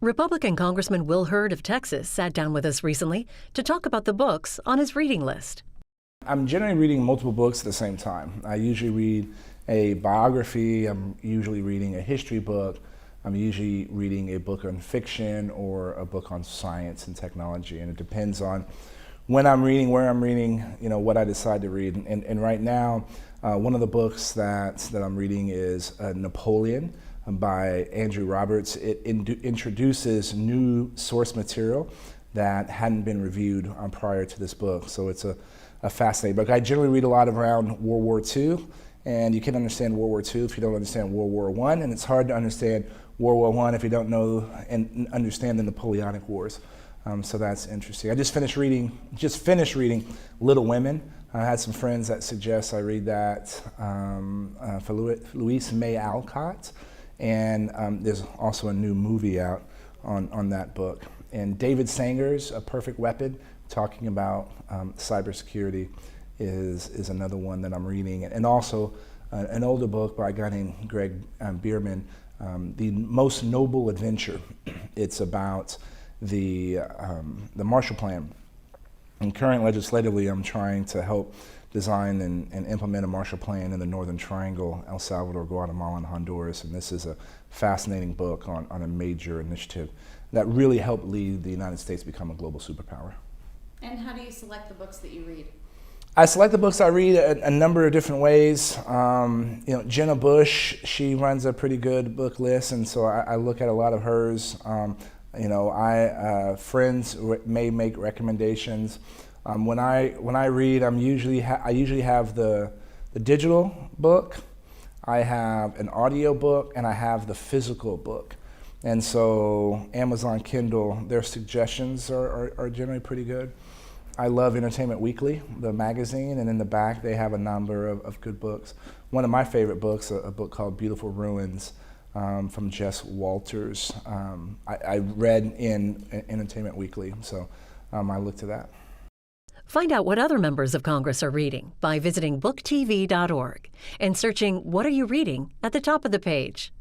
Republican Congressman Will Hurd of Texas sat down with us recently to talk about the books on his reading list. I'm generally reading multiple books at the same time. I usually read a biography, I'm usually reading a history book, I'm usually reading a book on fiction or a book on science and technology, and it depends on when I'm reading, where I'm reading, what I decide to read. And right now, one of the books that I'm reading is Napoleon by Andrew Roberts. It introduces new source material that hadn't been reviewed prior to this book, so it's a fascinating book. I generally read a lot around World War II, and you can understand World War II if you don't understand World War I, and it's hard to understand World War I if you don't know and understand the Napoleonic Wars. So that's interesting. I just finished reading Little Women. I had some friends that suggest I read that for Louise May Alcott, and there's also a new movie out on that book. And David Sanger's A Perfect Weapon, talking about cybersecurity, is another one that I'm reading. And also an older book by a guy named Greg Bierman, The Most Noble Adventure. It's about the Marshall Plan. And currently, legislatively, I'm trying to help design and implement a Marshall Plan in the Northern Triangle, El Salvador, Guatemala, and Honduras. And this is a fascinating book on a major initiative that really helped lead the United States become a global superpower. And how do you select the books that you read? I select the books I read a number of different ways. Jenna Bush, she runs a pretty good book list, and so I look at a lot of hers. Friends may make recommendations. When I read, I usually have the digital book, I have an audio book, and I have the physical book. And so Amazon Kindle, their suggestions are generally pretty good. I love Entertainment Weekly, the magazine, and in the back they have a number of good books. One of my favorite books, a book called Beautiful Ruins, from Jess Walters. I read in Entertainment Weekly, so I look to that. Find out what other members of Congress are reading by visiting booktv.org and searching "What Are You Reading?" at the top of the page.